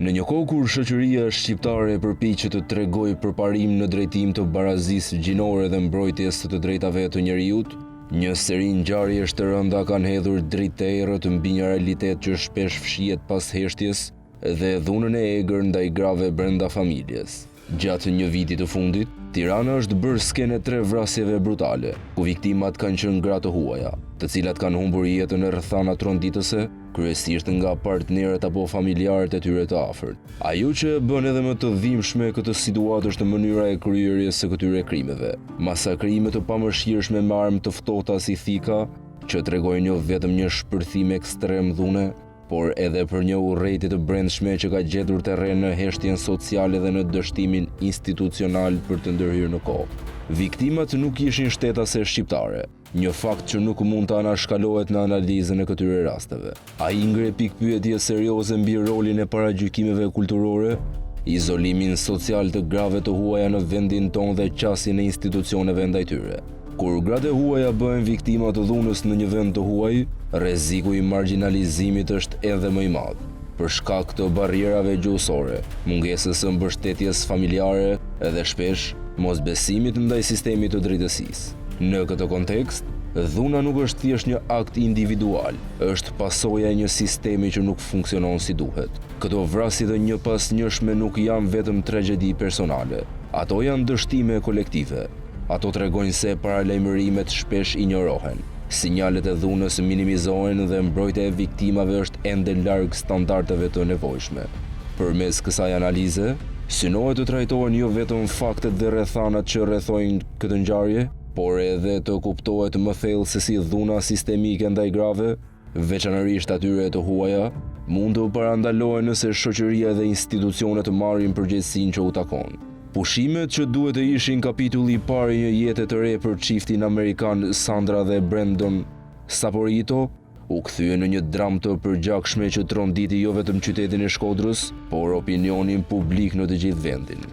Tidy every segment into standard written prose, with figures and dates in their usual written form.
Në një kohë kur shoqëria shqiptare përpiqet të tregojë përparim në drejtim të barazisë gjinore dhe mbrojtjes së të drejtave të njerëzit, një seri ngjarjesh të rënda kanë hedhur dritë të errët mbi një realitet që shpesh fshihet pas heshtjes dhe dhunën e egër ndaj grave brenda familjes. Gjatë një viti të fundit, Tirana është bërë skenë 3 vrasjeve brutale, ku viktimat kanë qenë gra të huaja, të cilat kanë humbur jetën në rrethana tronditëse, kryesisht nga partnerët apo familjarët e tyre të afërt. Ajo që e bën edhe më të dhimbshme këtë situatë është mënyra e kryerjes së këtyre krimeve. Masakrime të pamëshirshme me armë të ftohta si thika, që tregojnë jo vetëm një shpërthim ekstrem dhune, por edhe për një urrëti të brendshme që ka gjetur terren në heshtjen sociale dhe në dështimin institucional për të ndërhyrë në kohë. Viktimat nuk ishin shtetase shqiptare, një fakt që nuk mund të anashkalohet në analizën e këtyre rasteve. Ai ngre pikpyetje serioze mbi rolin e paragjykimeve kulturore, izolimin social të grave të huaja në vendin tonë dhe qasjen e institucioneve ndaj tyre. Kur gratë e huaja bëhen viktima të dhunës në një vend të huaj, rreziku i marginalizimit është edhe më i madh. Për shkak të barrierave gjuhësore, mungesës së mbështetjes familjare edhe shpesh mosbesimit ndaj sistemit të drejtësisë. Në këtë kontekst, dhuna nuk është thjesht një akt individual, është pasojë e një sistemi që nuk funksionon si duhet. Këto vrasje të një pas njëshme nuk janë vetëm tragjedi personale, ato janë dështime kolektive. Ato tregojnë se paralajmërimet shpesh injorohen, sinjalet e dhunës minimizohen dhe mbrojtja e viktimave është ende larg standardeve të nevojshme. Përmes kësaj analize, synohet të trajtohen jo vetëm faktet dhe rrethanat që rrethojnë këtë ngjarje, por edhe të kuptohet më thellë se si dhuna sistemike ndaj grave, veçanërisht atyre të huaja, mund të parandalohen nëse shoqëria dhe institucionet marrin përgjegjësinë që u takon. Pushimet që duhet të ishin kapitulli i parë i një jete të re për çiftin amerikan Sandra dhe Brandon Saporito u kthye në një dramë të përgjakshme që tronditi jo vetëm qytetin e Shkodrës, por opinionin publik në të gjithë vendin.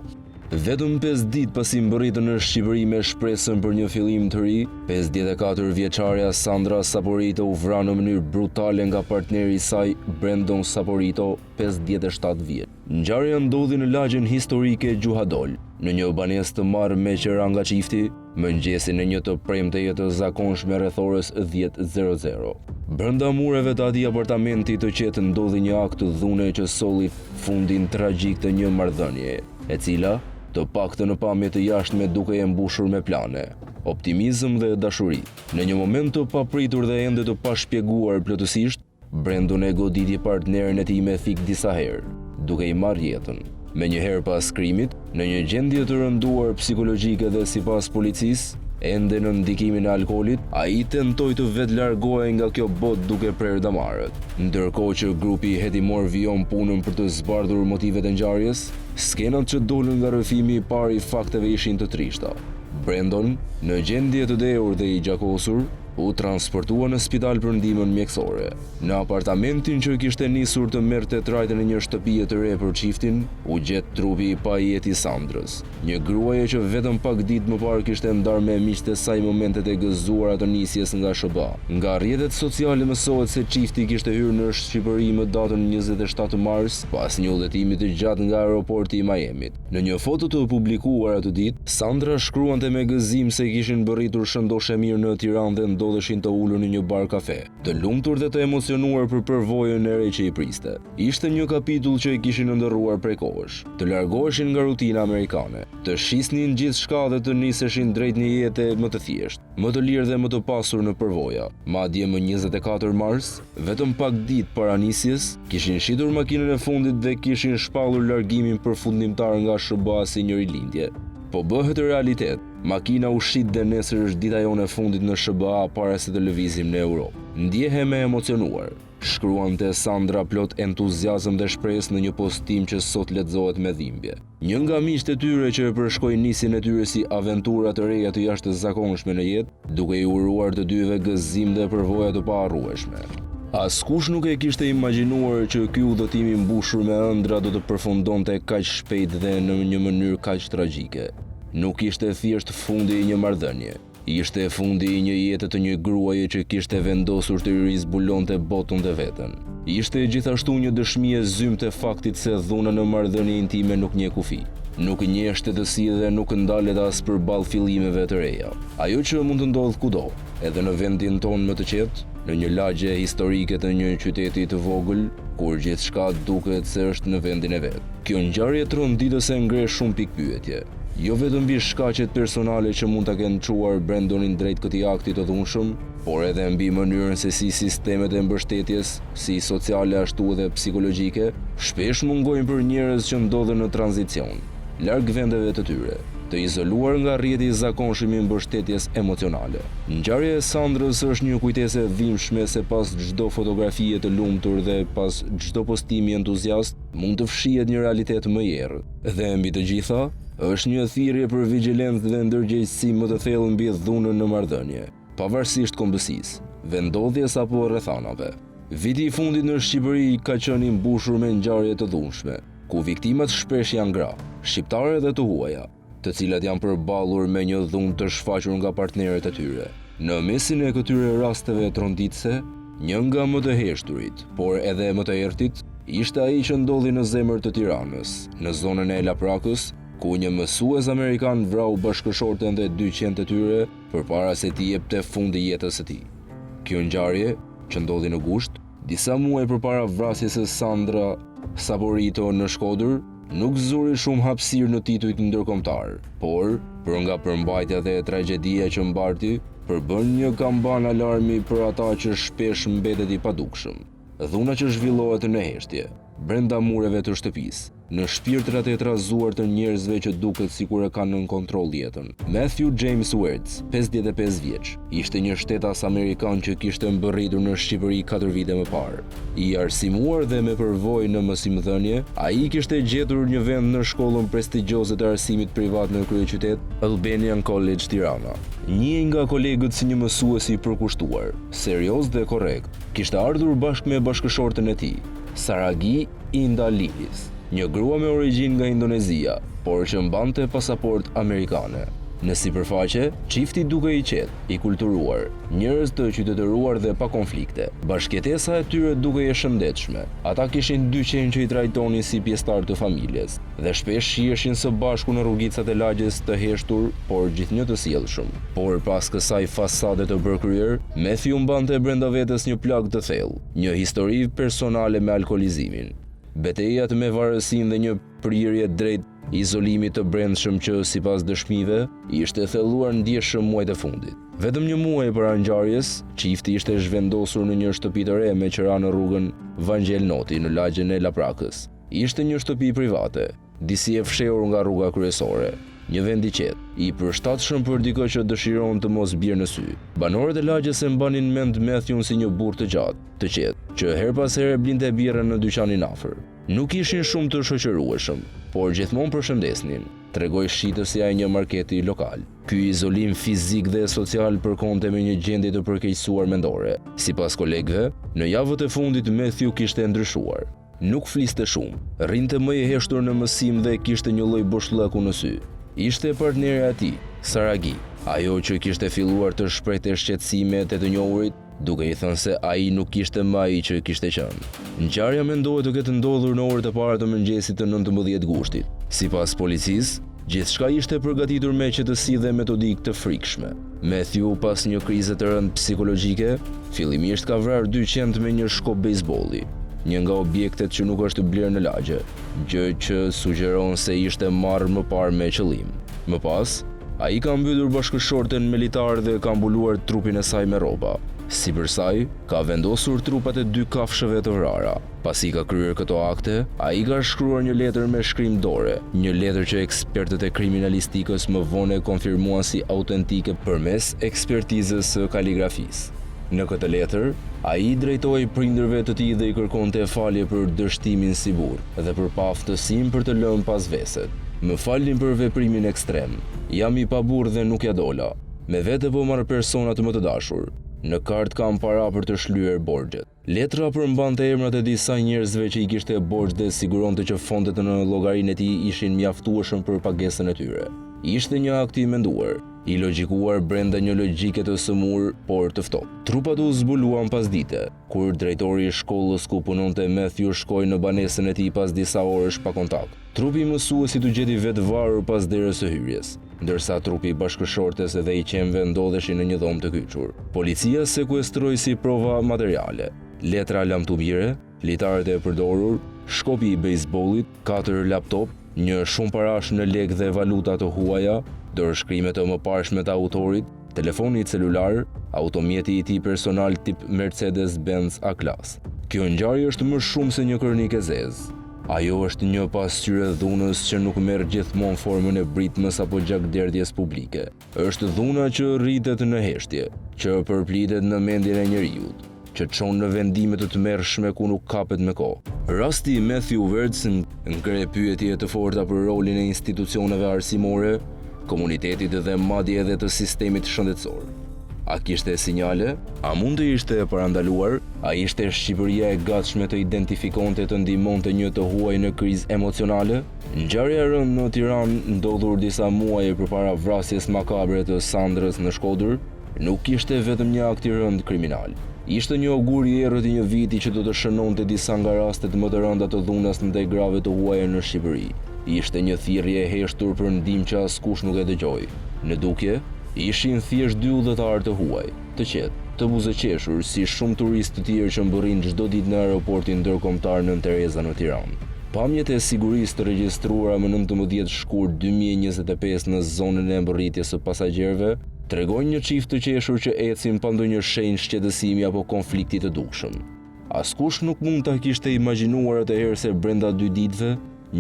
Vetëm 5 ditë pasi mbërritën në Shqipëri me shpresën për një fillim të ri, 54 vjeçaria Sandra Saporito u vra në mënyrë brutale nga partneri i saj Brandon Saporito, 57 vjeç. Ngjarja ndodhi në lagjen historike Gjuhadol, në një banesë të marrë me qera nga çifti, mëngjesin e një të premte të zakonshme rreth orës 10:00. Brenda mureve të atij apartamenti të qetë ndodhi një akt dhune që solli fundin tragjik të një marrëdhënie, e cila të paktën në pamje të jashtme duke e mbushur me plane, optimizëm dhe dashuri. Në një moment të papritur dhe ende të pashpjeguar plotësisht, Brandon e goditi partnerin e tij me thik disa herë, duke i marrë jetën. Menjëherë pas krimit, në një gjendje të rënduar psikologjike dhe sipas policisë, ende në ndikimin e alkoolit, ai tentoi të vetë largohej nga kjo botë duke prerë damarët. Ndërkohë që grupi hetimor vijon punën për të zbardhur motivet e ngjarjes, skenat që dolën nga rrëfimi i parë i fakteve ishin të trishta. Brandon, në gjendje të dehur dhe i gjakosur, u transportua në spital për ndihmën mjekësore. Në apartamentin që kishte nisur të merrte trajtën e një shtëpie të re për çiftin, u gjet trupi i pajetë i Sandrës, një gruaje që vetëm pak ditë më parë kishte ndarë me miqtë e saj momentet e gëzuara të nisjes nga SBA. Nga rrjetet sociale mësohet se çifti kishte hyrë në Shqipëri më datën 27 mars, pas një udhëtimi të gjatë nga aeroporti i Miamit. Në një foto të publikuar atë ditë, Sandra shkruante me gëzim se kishin bërritur shëndoshë mirë në Tiranë dhe ndodheshin të ulur në një bar kafe, të lumtur dhe të emocionuar për përvojën e re që i priste. Ishte një kapitull që e kishin ndërruar prej kohësh, të largoheshin nga rutina amerikane, të shisnin gjithçka dhe të niseshin drejt një jete më të thjeshtë, më të lirë dhe më të pasur në përvoja. Madje më 24 mars, vetëm pak ditë para nisjes, kishin shitur makinën e fundit dhe kishin shpallur largimin përfundimtar nga SBA si një rilindje. Po bëhet realitet, makina u shit dhe nesër është dita jone e fundit në SBA para se të lëvizim në Europë. Ndjehem e emocionuar, shkruante Sandra plot entuziazëm dhe shpresë në një postim që sot lexohet me dhimbje. Një nga miqtë e tyre që e përshkoi nisjen e tyre si aventura të reja të jashtëzakonshme në jetë, duke i uruar të dyve gëzim dhe përvoja të paharrueshme. Askush nuk e kishte imagjinuar që ky udhëtim i mbushur me ëndra do të përfundonte kaq shpejt dhe në një mënyrë kaq tragjike. Nuk ishte thjesht fundi i një marrëdhënie, ishte fundi i një jete të një gruaje që kishte vendosur të rizbulonte botën dhe veten. Ishte gjithashtu një dëshmi e zymtë e faktit se dhuna në marrëdhënie intime nuk njeh kufi. Nuk njeh shtetësi dhe nuk ndalet as përballë fillimeve të reja. Ajo që mund të ndodh kudo, edhe në vendin tonë më të qetë, në një lagje historike të një qyteti të vogël, kur gjithçka duket se është në vendin e vet. Kjo ngjarje tronditës e ngre shumë pikpyetje. Jo vetëm mbi shkaqet personale që mund ta kenë çuar Brandonin drejt këtij akti të dhunshëm, por edhe mbi mënyrën se si sistemet e mbështetjes, si sociale ashtu edhe psikologjike, shpesh mungojnë për njerëz që ndodhen në tranzicion, larg vendeve të tyre, të izoluar nga rrjeti i zakonshëm i mbështetjes emocionale. Ngjarja e Sandrës është një kujtesë e dhimbshme se pas çdo fotografie të lumtur dhe pas çdo postimi entuziast mund të fshihet një realitet më i errët. Dhe mbi të gjitha, është një thirrje për vigjilencë dhe ndërgjegjësi më të thellë mbi dhunën në marrëdhënie, pavarësisht kombësisë, vendodhjes apo rrethanave. Viti i fundit në Shqipëri ka qenë i mbushur me ngjarje të dhunshme, ku viktimat shpesh janë gra, shqiptare dhe të huaja, të cilat janë përballur me një dhunë të shfaqur nga partnerët e tyre. Në mesin e këtyre rasteve tronditëse, një nga më të heshturit, por edhe më të errëtit, ishte ai që ndodhi në zemër të Tiranës, në zonën e Laprakës, ku një mësues amerikan vrau bashkëshorten dhe 200 të tyre përpara se t'i jepte fund jetës së tij. Kjo ngjarje, që ndodhi në gusht, disa muaj përpara vrasjes së Sandra Saporito në Shkodër, nuk zuri shumë hapësirë në titujt ndërkombëtar, por për nga përmbajtja dhe tragjedia që mbarti, përbën një kamban alarmi për ata që shpesh mbetet i padukshëm. Dhuna që zhvillohet në heshtje, brenda mureve të shtëpisë, në shpirtrat e trazuar të njerëzve që duket sikur e kanë nën kontroll jetën. Matthew James Wertz, 55 vjeç, ishte një shtetas amerikan që kishte mbërritur në Shqipëri 4 vite më parë. I arsimuar dhe me përvojë në mësimdhënie, ai kishte gjetur një vend në shkollën prestigjioze të arsimit privat në kryeqytet, Albanian College Tirana. Njihej nga kolegët si një mësues i përkushtuar, serioz dhe korrekt. Kishte ardhur bashkë me bashkëshorten e tij, Saragi Inda Lilis, një grua me origjinë nga Indonezia, por që mbante pasaport amerikane. Në sipërfaqe, çifti duke i qetë, i kulturuar, njerëz të qytetëruar dhe pa konflikte. Bashkëtesa e tyre duke i shëndetshme. Ata kishin dy qenë që i trajtonin si pjesëtar të familjes dhe shpesh shiheshin së bashku në rrugicat e lagjes të heshtur, por gjithnjë të sjellshëm. Por pas kësaj fasade të përkryer, Matthew mbante brenda vetes një plagë të thellë, një histori personale me alkolizimin. Betejat me varësinë dhe një prirje drejt izolimit të brendshëm që sipas dëshmive ishte thelluar ndjeshëm muajt e fundit. Vetëm një muaj para ngjarjes, çifti ishte zhvendosur në një shtëpi të re me qira në rrugën Vangel Noti në lagjen e Laprakës. Ishte një shtëpi private, disi e fshehur nga rruga kryesore. Një vend i qetë, i përshtatshëm për dikë që dëshiron të mos bjerë në sy. Banorët e lagjes e mbanin mend Matthew si një burr të gjatë, të qetë, që her pas here blinte birrën në dyqanin afër. Nuk ishin shumë të shoqërueshëm, por gjithmonë përshëndesnin, tregoi shitësja e një marketi lokal. Ky izolim fizik dhe social përkonte me një gjendje të përkeqësuar mendore. Sipas kolegëve, në javët e fundit Matthew kishte ndryshuar. Nuk fliste shumë, rrinte më i heshtur në mësim dhe kishte një lloj boshllëku në sy. Ishte partnerja e tij, Saragi, ajo që kishte filluar të shprehte shqetësimet e të njohurit, duke i thënë se ai nuk ishte më ai që kishte qenë. Ngjarja mendohet të ketë ndodhur në orët e para të mëngjesit të 19 gushtit. Sipas policisë, gjithçka ishte përgatitur me qetësi dhe metodik të frikshme. Matthew, pas një krize të rëndë psikologjike, fillimisht ka vrarë 200 me një shkop bejsbolli, një nga objektet që nuk është blerë në lagje, gjë që sugjeron se ishte marrë më parë me qëllim. Më pas, ai ka mbytur bashkëshorten me litar dhe ka mbuluar trupin e saj me rroba. Sipër saj, ka vendosur trupat e 2 kafshëve të vrara. Pasi ka kryer këto akte, ai ka shkruar një letër me shkrim dore, një letër që ekspertët e kriminalistikës më vonë konfirmuan si autentike përmes ekspertizës së kaligrafisë. Në këtë letër, ai drejtoi prindërve të tij dhe i kërkonte falje për dështimin si burr dhe për paaftësinë për të lënë pas veset. Më falni për veprimin ekstrem. Jam i paburr dhe nuk ja dola. Me vete po marr persona të më të dashur. Në kartë kam para për të shlyer borxhet. Letra përmbante emrat e disa njerëzve që i kishte borxh dhe siguronte që fondet në llogarinë e tij ishin mjaftueshëm për pagesën e tyre. Ishte një akt i menduar, i logjikuar brenda një logjike të sëmur, por të ftohtë. Trupat u zbuluan pasdite, kur drejtori i shkollës ku punonte Matthew shkoi në banesën e tij pas disa orësh pa kontakt. Trupi i mësuesit u gjeti vetë varur pas derës së hyrjes, ndërsa trupi i bashkëshortes dhe i qenve ndodheshin në një dhomë të kyçur. Policia sekuestroi si prova materiale letra lamtubire, litarët e përdorur, shkopi i bejsbollit, 4 laptop, një shumë parash në lekë dhe valuta të huaja, dorëshkrimet e mëparshme të autorit, telefoni celular, automjeti i tij personal tip Mercedes-Benz A-Class. Kjo ngjarje është më shumë se një kronikë e zezë. Ajo është një pasqyrë dhunës që nuk merr gjithmonë formën e britmës apo gjakderdhjes publike. Është dhuna që rritet në heshtje, që përplitet në mendjen e njeriu, që çon në vendime të tmerrshme ku nuk kapet me kohë. Rasti i Matthew Wertz ngre pyetje të forta për rolin e institucioneve arsimore, komunitetit dhe madje edhe të sistemit shëndetësor. A kishte sinjale? A mund të ishte e parandaluar? A ishte Shqipëria e gatshme të identifikonte të ndihmonte një të huaj në krizë emocionale? Ngjarja e rëndë në Tiranë, ndodhur disa muaj përpara vrasjes makabre të Sandrës në Shkodër, nuk ishte vetëm një akt i rëndë kriminal. Ishte një augur i errët i një viti që do të shënonte disa nga rastet më të rënda të dhunës ndaj grave të huaja në Shqipëri. Ishte një thirrje e heshtur për ndihmë që askush nuk e dëgjoi. Në dukje, ishin thjesht 2 udhëtarë të huaj, të qetë, të buzëqeshur si shumë turistë të tjerë që mbërrin çdo ditë në aeroportin ndërkombëtar Nën Tereza në Tiranë. Pamjet e sigurisë të regjistruara më 19 shkurt 2025 në zonën e mbërritjes së pasagjerëve tregojnë një çift të qeshur që ecin pa ndonjë shenjë shqetësimi apo konflikti të dukshëm. Askush nuk mund ta kishte imagjinuar atëherë se brenda 2 ditëve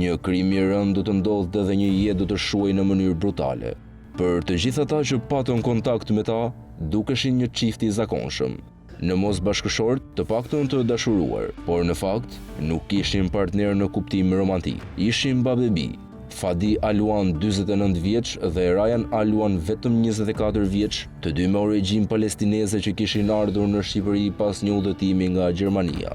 një krim i rëndë do të ndodhte dhe një jetë do të shuhej në mënyrë brutale. Për të gjithë ata që patën kontakt me ta, dukeshin një çift i zakonshëm. Në mos bashkëshort, të paktën të dashuruar, por në fakt nuk kishin partner në kuptim romantik. Ishin babebi. Fadi Aluan 49 vjeç dhe Ryan Aluan vetëm 24 vjeç, të dy me origjinë palestineze që kishin ardhur në Shqipëri pas një udhëtimi nga Gjermania.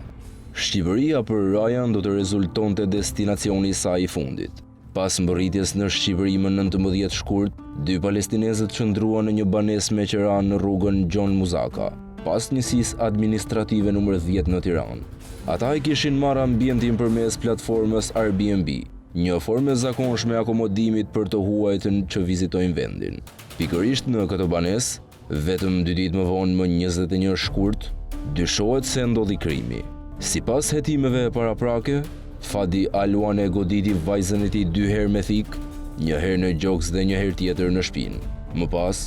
Shqipëria për Ryan do të rezultonte destinacioni i saj i fundit. Pas mbërritjes në Shqipëri më 19 shkurt, 2 palestinezët qëndruan në një banesë me qeran në rrugën Gjon Muzaka, pas njësisë administrative nr. 10 në Tiranë. Ata i kishin marrë ambientin përmes platformës Airbnb, një formë e zakonshme e akomodimit për të huajtën që vizitojnë vendin. Pikërisht në këtë banesë, vetëm 2 ditë më vonë më 21 shkurt, dyshohet se ndodhi krimi. Sipas hetimeve paraprake, Fadi Aluan e goditi vajzën e tij 2 herë me thik, një herë në gjoks dhe një herë tjetër në shpinë. Më pas,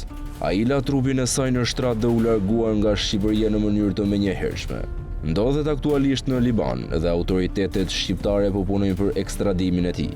ai la trupin e saj në shtrat dhe u largua nga Shqipëria në mënyrë të menjëhershme. Ndodhet aktualisht në Liban dhe autoritetet shqiptare po punojnë për ekstradimin e tij.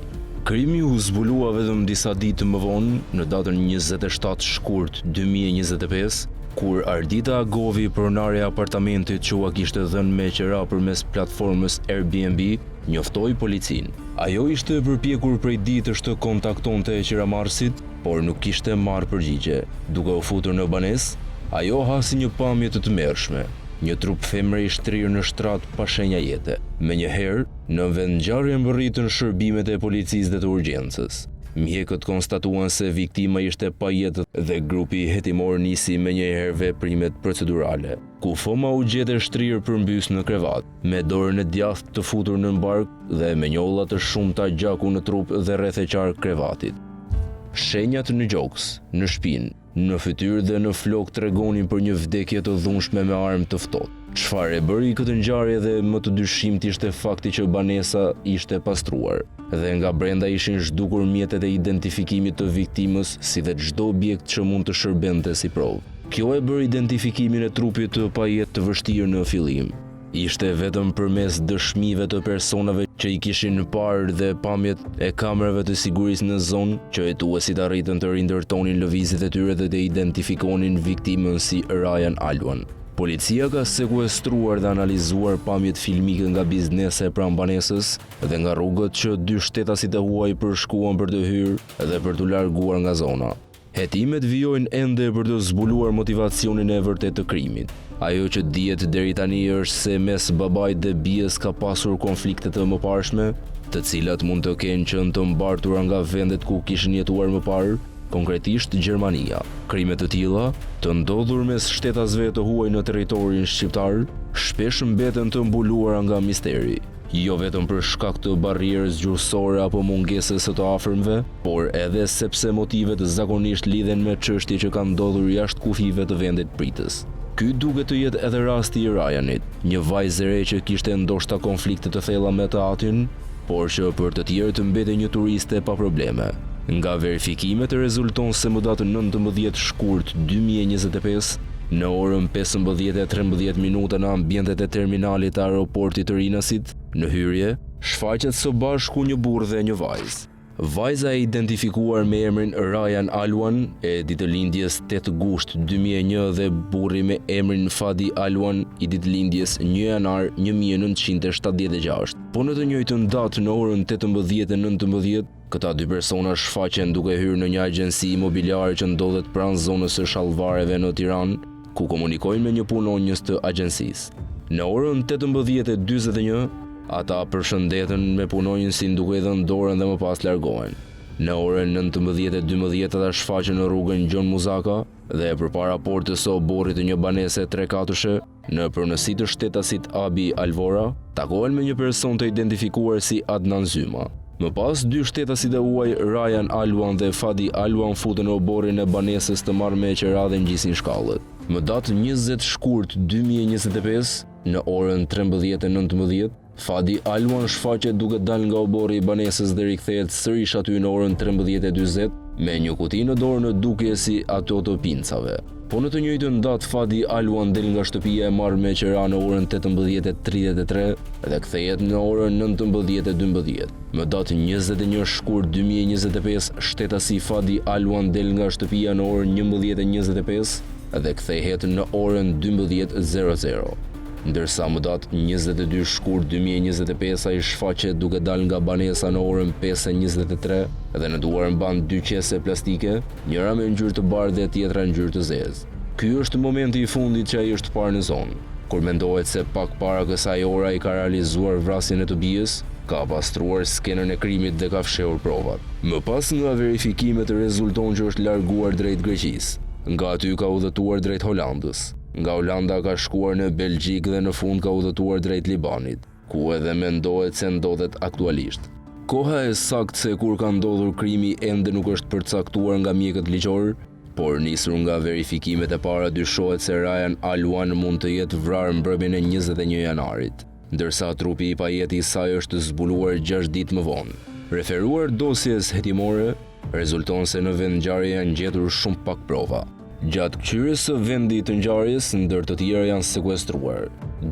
Krimi u zbulua vetëm disa ditë më vonë, në datën 27 shkurt 2025, kur Ardita Agovi, pronare e apartamentit që ua kishte dhënë me qera përmes platformës Airbnb, njoftoi policinë. Ajo ishte përpjekur prej ditësh të kontaktonte qeramarrësit, por nuk kishte marrë përgjigje. Duke u futur në banesë, ajo hasi një pamje të tmerrshme, një trup femre i shtrirë në shtrat pa shenja jete. Menjëherë, në vendngjarje mbërritën shërbimet e policisë dhe të urgjencës. Mjekët konstatuan se viktima ishte pa jetë dhe grupi hetimor nisi menjëherë veprimet procedurale, ku Foma u gjete shtrirë përmbys në krevat, me dorën e djathtë të futur në bark dhe me njolla të shumta gjaku në trup dhe rreth e qark krevatit. Shenjat në gjoks, në shpinë, në fytyrë dhe në flok tregonin për një vdekje të dhunshme me armë të ftohtë. Çfarë e bëri këtë ngjarje dhe më të dyshimt ishte fakti që banesa ishte pastruar dhe nga brenda ishin zhdukur mjetet e identifikimit të viktimës, si dhe çdo objekt që mund të shërbente si provë. Kjo e bëri identifikimin e trupit të pajetë të vështirë në fillim. Ishte vetëm përmes dëshmive të personave që i kishin parë dhe pamjet e kamerave të sigurisë në zonë që hetuesit arritën të rindërtonin lëvizjet e tyre dhe të identifikonin viktimën si Ryan Aluan. Policia ka sekuestruar dhe analizuar pamjet filmike nga biznese pranë banesës dhe nga rrugët që 2 shtetasit e huaj përshkuan për të hyrë dhe për të larguar nga zona. Hetimet vijojnë ende për të zbuluar motivacionin e vërtet të krimit. Ajo që dihet deri tani është se mes babait dhe bies ka pasur konflikte të mëparshme, të cilat mund të kenë qenë të mbartura nga vendet ku kishin jetuar më parë, konkretisht Gjermania. Krime të tilla, të ndodhur mes shtetasve të huaj në territorin shqiptar, shpesh mbeten të mbuluara nga misteri. Jo vetëm për shkak të barrierës gjuhësore apo mungesës së të afërmve, por edhe sepse motivet zakonisht lidhen me çështje që kanë ndodhur jashtë kufive të vendit pritës. Ky duket të jetë edhe rasti i Ryanit, një vajzë e re që kishte ndoshta konflikte të thella me të atin, por që për të tjerë të mbete një turiste pa probleme. Nga verifikimet rezulton se më datë 19 shkurt 2025, në orën 15:13 në ambientet e terminalit të aeroportit të Rinasit, në hyrje, shfaqet së bashku një burrë dhe një vajzë. Vajza e identifikuar me emrin Ryan Alwan, e ditëlindjes 8 gusht 2001 dhe burri me emrin Fadi Alwan, i ditëlindjes 1 janar 1976. Po në të njëjtën datë në orën 18:19, këta dy persona shfaqen duke hyrë në një agjenci imobiliare që ndodhet pranë zonës së Shallvareve në Tiranë, ku komunikojnë me një punonjës të agjencisë. Në orën 18:41, ata përshëndeten me punonjësin duke i dhënë dorën dhe më pas largohen. Në orën 19:12 ata shfaqen në rrugën Gjon Muzaka dhe përpara portës së oborrit të një banese 3-katëshe në pronësi të shtetasit Abi Alvora, takohen me një person të identifikuar si Adnan Zyma. Më pas, dy shtetasit e huaj Ryan Alwan dhe Fadi Alwan futën në oborrin e banesës të marrë me qera dhe ngjisin shkallët. Më datë 20 shkurt 2025, në orën 13:19, Fadi Alwan shfaqet duke dalë nga oborri i banesës dhe rikthehet sërish aty në orën 13:40 me një kuti në dorë në dukje si ato të pincave. Po në të njëjtën datë Fadi Alwan del nga shtëpia e marrë me qera në orën 18:33 dhe kthehet në orën 19:12. Më datë 21 shkurt 2025, shtetasi Fadi Alwan del nga shtëpia në orën 11:25 dhe kthehet në orën 12:00. Ndërsa më datë 22 shkurt 2025 ai shfaqet duke dalë nga banesa në orën 5:23 dhe në duar mban dy qese plastike, njëra me ngjyrë të bardhë dhe tjetra ngjyrë të zezë. Ky është momenti i fundit që ai është parë në zonë, kur mendohet se pak para kësaj ore ai ka realizuar vrasjen e të bijës, ka pastruar skenën e krimit dhe ka fshehur provat. Më pas nga verifikimet rezulton që është larguar drejt Greqisë. Nga aty ka udhëtuar drejt Holandës. Nga Holanda ka shkuar në Belgjik dhe në fund ka udhëtuar drejt Libanit, ku edhe mendohet se ndodhet aktualisht. Koha e saktë se kur ka ndodhur krimi ende nuk është përcaktuar nga mjekët ligjor, por nisur nga verifikimet e para dyshohet se Ryan Alwan mund të jetë vrarë mbrëmjen e 21 janarit, ndërsa trupi i pajeti i saj është zbuluar 6 ditë më vonë. Referuar dosjes hetimore, rezulton se në vend ngjarje janë gjetur shumë pak prova. Gjatë kqyrjes së vendit të ngjarjes, ndër të tjera janë sekuestruar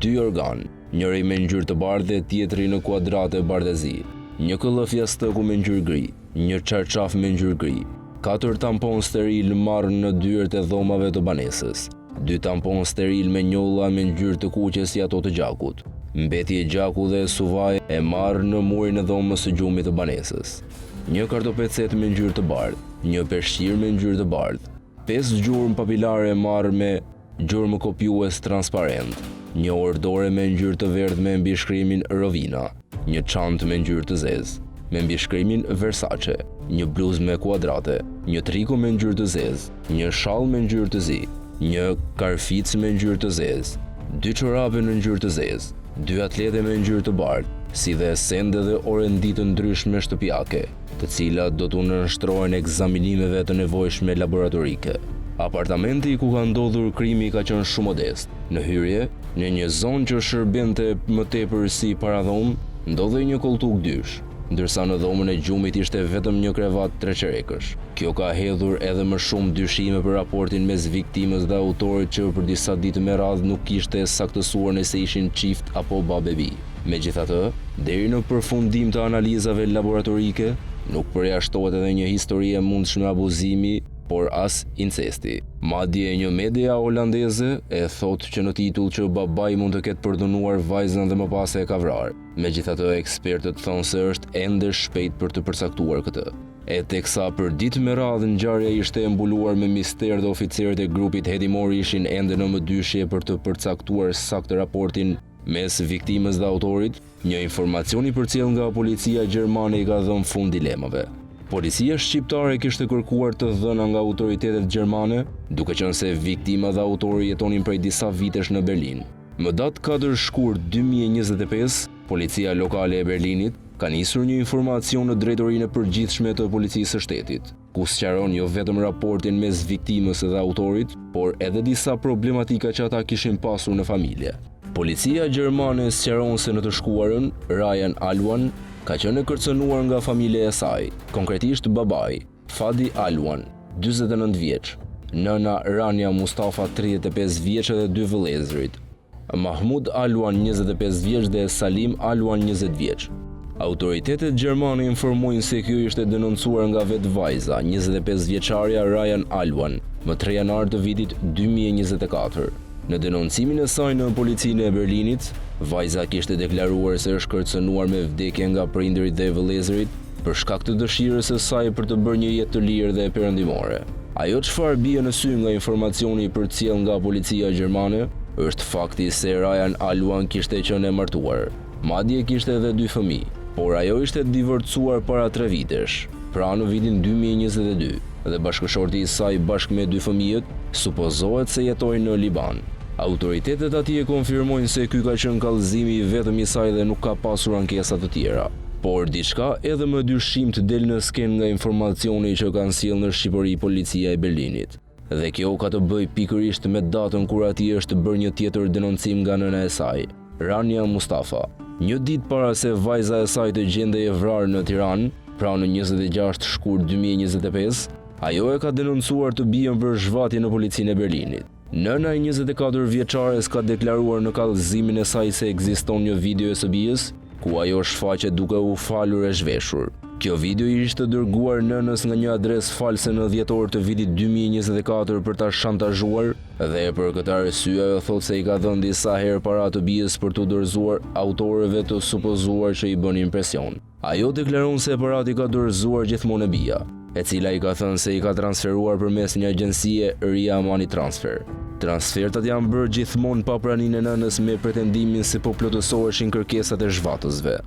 2 organ, njëri me ngjyrë të bardhë dhe tjetri në kuadrate bardhëzi, një këllëf jastëku me ngjyrë gri, një çarçaf me ngjyrë gri, 4 tampon steril marrë në dyert e dhomave të banesës, 2 tampon steril me njolla me ngjyrë të kuqe si ato të gjakut, mbetje gjaku dhe suvaj e marrë në murin e dhomës së gjumit të banesës, një kartopecet me ngjyrë të bardhë, një peshqir me ngjyrë të bardhë, 5 gjurmë papilare marrë me gjurmë kopjues transparent, një ordore me ngjyrë të verdhë me mbishkrimin Rovina, një çantë me ngjyrë të zezë, me mbishkrimin Versace, një bluzë me kuadrate, një triko me ngjyrë të zezë, një shall me ngjyrë të zi, një karficë me ngjyrë të zezë, 2 çorape në ngjyrë të zezë, 2 atlete me ngjyrë të bardhë, si dhe sende dhe orëndi të ndryshme shtëpiake, të cilat do t'u nënshtrohen ekzaminimeve të nevojshme laboratorike. Apartamenti ku ka ndodhur krimi ka qenë shumë modest. Në hyrje, në një zonë që shërbente më tepër si paradhom, ndodhej një koltuk dysh, ndërsa në dhomën e gjumit ishte vetëm një krevat 3 qerekësh. Kjo ka hedhur edhe më shumë dyshime për raportin mes viktimës dhe autorit që për disa ditë me radhë nuk kishte saktësuar nëse ishin çift apo babebi. Megjithatë, deri në përfundim të analizave laboratorike, nuk përjashtohet edhe një histori e mundshme abuzimi, por as incesti. Madje një media holandeze e thotë që në titull që babai mund të ketë përdhunuar vajzën dhe më pas e ka vrarë. Megjithatë, ekspertët thonë se është ende shpejt për të përcaktuar këtë. E teksa për ditë me radhë ngjarja ishte mbuluar me mister dhe oficerët e grupit hedimor ishin ende në mëdyshje për të përcaktuar saktë raportin mes viktimës dhe autorit, një informacion i përcjell nga policia gjermane i ka dhënë fund dilemave. Policia shqiptare kishte kërkuar të dhëna nga autoritetet gjermane, duke qenë se viktima dhe autori jetonin prej disa vitesh në Berlin. Më datë 4 shkurt 2025, policia lokale e Berlinit ka nisur një informacion në drejtorinë e përgjithshme të policisë së shtetit, ku sqaron jo vetëm raportin mes viktimës dhe autorit, por edhe disa problematika që ata kishin pasur në familje. Policia gjermane sqaron se në të shkuarën, Ryan Alwan ka qenë e kërcënuar nga familja e saj, konkretisht babai, Fadi Alwan, 49 vjeç, nëna Rania Mustafa 35 vjeç dhe 2 vëllezërit, Mahmud Alwan 25 vjeç dhe Salim Alwan 20 vjeç. Autoritetet gjermane informojnë se kjo ishte denoncuar nga vetë vajza, 25 vjeçarja Ryan Alwan, më 3 janar të vitit 2024. Në denoncimin e saj në policinë e Berlinit, vajza kishte deklaruar se është kërcënuar me vdekje nga prindërit dhe vëllezërit për shkak të dëshirës së saj për të bërë një jetë të lirë dhe perëndimore. Ajo çfarë bie në sy nga informacioni i përcjell nga policia gjermane është fakti se Ryan Alwan kishte qenë e martuar. Madje kishte edhe 2 fëmijë, por ajo ishte divorcuar para 3 vitesh, pra në vitin 2022, dhe bashkëshorti i saj bashkë me 2 fëmijët supozohet se jetojnë në Liban. Autoritetet atje konfirmojnë se ky ka qenë kallëzimi i vetëm i saj dhe nuk ka pasur ankesa të tjera. Por diçka edhe më dyshimt del në skenë nga informacioni që kanë sjellë në Shqipëri policia e Berlinit. Dhe kjo ka të bëjë pikërisht me datën kur atje është bërë një tjetër denoncim nga nëna e saj, Rania Mustafa. Një ditë para se vajza e saj të gjendej e vrarë në Tiranë, pra në 26 shkurt 2025, ajo e ka denoncuar të bijën për zhvatje në policinë e Berlinit. Nëna e 24 vjeçares ka deklaruar në kallëzimin e saj se ekziston një video e së bijës, ku ajo shfaqet duke u falur e zhveshur. Kjo video i ishte dërguar nënës nga një adresë false në dhjetor të vitit 2024 për ta shantazhuar dhe për këtë arsye ajo thotë se i ka dhënë disa herë para të bijës për t'u dorëzuar autorëve të supozuar që i bën impresion. Ajo deklaron se parati ka dorëzuar gjithmonë e bija, e cila i ka thënë se i ka transferuar përmes një agjencie Ria Money Transfer. Transfertat janë bërë gjithmonë pa praninë e nënës me pretendimin se po plotësoheshin kërkesat e zhvatësve.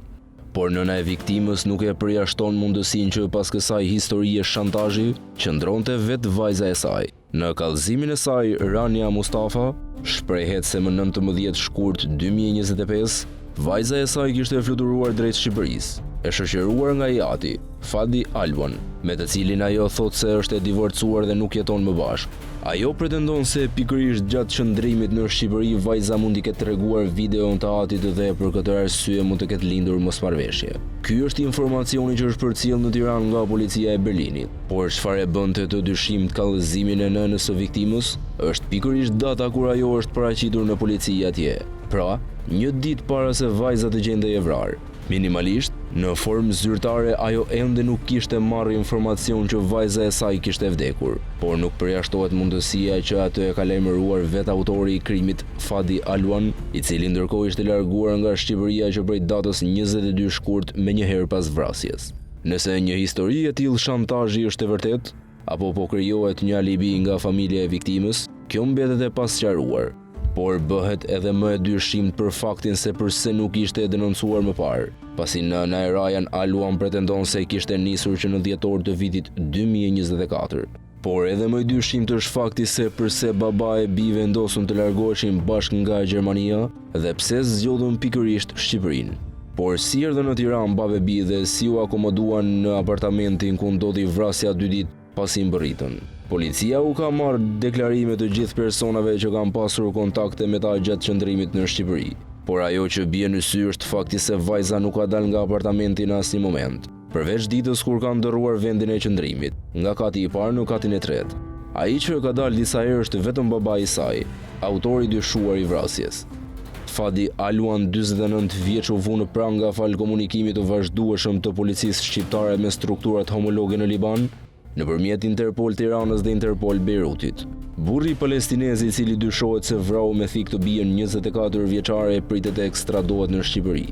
Por nëna e viktimës nuk e përjashton mundësinë që pas kësaj historie shantazhi qëndronte vetë vajza e saj. Në kallëzimin e saj, Rania Mustafa shprehet se më 19 shkurt 2025, vajza e saj kishte fluturuar drejt Shqipërisë, e shoqëruar nga Jati, Fadi Alwan, me të cilin ajo thotë se është e divorcuar dhe nuk jeton më bashkë. Ajo pretendon se pikërisht gjatë qëndrimit në Shqipëri vajza mund i ketë treguar videon të Atit dhe për këtë arsye mund të ketë lindur mosmarrveshje. Ky është informacioni që është përcjell në Tiranë nga policia e Berlinit, por çfarë e bënte të dyshimt kallëzimin e nënës së viktimës është pikërisht data kur ajo është paraqitur në polici atje. Pra, një ditë para se vajza të gjendej e vrarë. Minimalisht, në formë zyrtare ajo ende nuk kishte marrë informacion që vajza e saj kishte vdekur, por nuk përjashtohet mundësia që atë e ka lajmëruar vetë autori i krimit Fadi Alwan, i cili ndërkohë ishte larguar nga Shqipëria që prej datës 22 shkurt me një herë pas vrasjes. Nëse një histori e tillë shantazhi është e vërtet, apo po krijohet një alibi nga familja e viktimës, kjo mbetet e pasqaruar. Por bëhet edhe më e dyshimt për faktin se pse nuk ishte denoncuar më parë, pasi nëna e Ryan Alwan pretendon se kishte nisur që në dhjetor të vitit 2024. Por edhe më i dyshimt është fakti se pse baba e bi vendosën të largoheshin bashkë nga Gjermania dhe pse zgjodhën pikërisht Shqipërinë. Por si erdhën në Tiranë baba e bi dhe si u akomoduan në apartamentin ku ndodhi vrasja 2 ditë pasi mbërritën. Policia u ka marrë deklarime të gjithë personave që kanë pasur kontakte me ta gjatë qëndrimit në Shqipëri. Por ajo që bie në sy është fakti se vajza nuk ka dalë nga apartamenti në asnjë moment, përveç ditës kur kanë ndërruar vendin e qëndrimit, nga kati i parë në katin e tretë. Ai që ka dalë disa herë është vetëm babai i saj, autori dyshuar i vrasjes. Fadi Alwan, 49 vjeç, u vu në prang nga fal komunikimit të vazhdueshëm të policisë shqiptare me strukturat homologe në Liban, nëpërmjet Interpol Tiranës dhe Interpol Beirutit. Burri palestinez i cili dyshohet se vrau me thik të bijën 24 vjeçare pritet të ekstradohet në Shqipëri.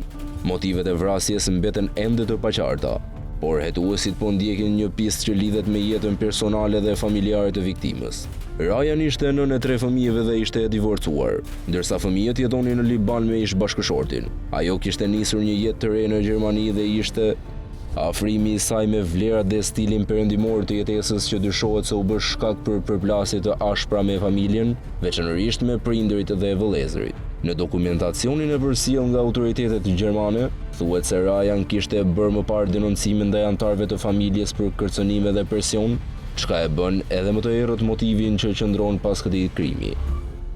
Motivet e vrasjes mbeten ende të paqarta, por hetuesit po ndjekin një pistë që lidhet me jetën personale dhe familjare të viktimës. Ryan ishte nën e 3 fëmijëve dhe ishte e divorcuar, ndërsa fëmijët jetonin në Liban me ish bashkëshortin. Ajo kishte nisur një jetë të re në Gjermani dhe ishte afrimi i saj me vlerat dhe stilin perëndimor të jetesës që dyshohet se u bë shkak për përplasje të ashpra me familjen, veçanërisht me prindërit dhe vëllezërit. Në dokumentacionin e përcjellë nga autoritetet gjermane, thuhet se Ryan kishte bërë më parë denoncime ndaj anëtarëve të familjes për kërcënime dhe presion, çka e bën edhe më të errët motivin që qëndron pas këtij krimi.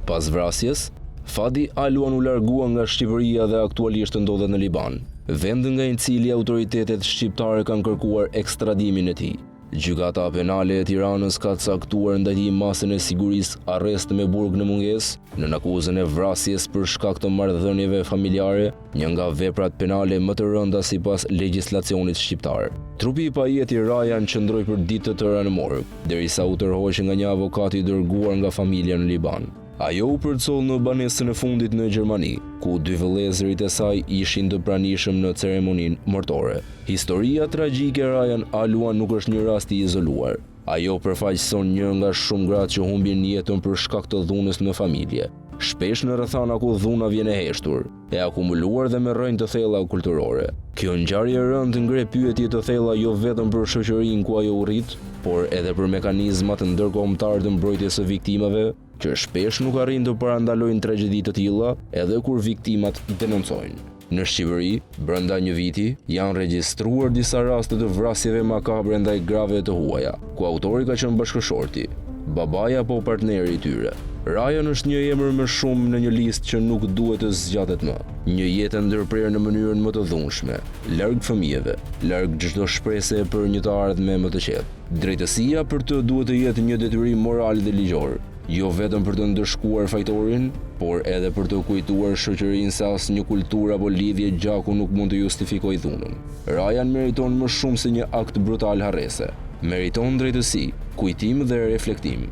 Pas vrasjes, Fadi Alwan u largua nga Shqipëria dhe aktualisht ndodhet në Liban, vend nga i cili autoritetet shqiptare kanë kërkuar ekstradimin e tij. Gjykata penale e Tiranës ka caktuar ndaj tij masën e sigurisë arrest me burg në mungesë në akuzën e vrasjes për shkak të marrëdhënieve familjare, një nga veprat penale më të rënda sipas legjislacionit shqiptar. Trupi i pajeti Ryan qëndroi për ditë të tëra në morg, derisa u tërhoqi nga një avokat i dërguar nga familja në Liban. Ajo u përcoll në banesën e fundit në Gjermani, ku 2 vëllezërit e saj ishin të pranishëm në ceremoninë martore. Historia tragjike e Ryan Alwan nuk është një rast i izoluar. Ajo përfaqëson një nga shumë gratë që humbin jetën për shkak të dhunës në familje. Shpesh në rrethana ku dhuna vjen e heshtur, e akumuluar dhe me rrënjë të thella kulturore. Kjo ngjarje e rëndë ngre pyetje të thella jo vetëm për shoqërinë ku ajo u rrit, por edhe për mekanizmat ndërkombëtar të mbrojtjes së viktimave, që shpesh nuk arrin të parandalojnë tragjedi të tilla edhe kur viktimat denoncojnë. Në Shqipëri, brenda një viti, janë regjistruar disa raste të vrasjeve makabre ndaj grave të huaja, ku autori ka qenë bashkëshorti, babaja apo partneri i tyre. Ryan është një emër më shumë në një listë që nuk duhet të zgjatet më. Një jetë ndërprerë në mënyrën më të dhunshme, larg fëmijëve, larg çdo shpresë për një të ardhme më të qetë. Drejtësia për të duhet të jetë një detyrim moral dhe ligjor, jo vetëm për të ndëshkuar fajtorin, por edhe për të kujtuar shoqërinë se asnjë kulturë apo lidhje gjaku nuk mund të justifikojë dhunën. Ryan meriton më shumë se një akt brutal harrese. Meriton drejtësi, kujtim dhe reflektim.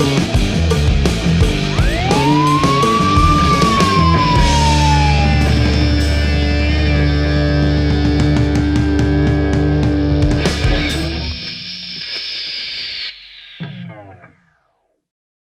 Thank you.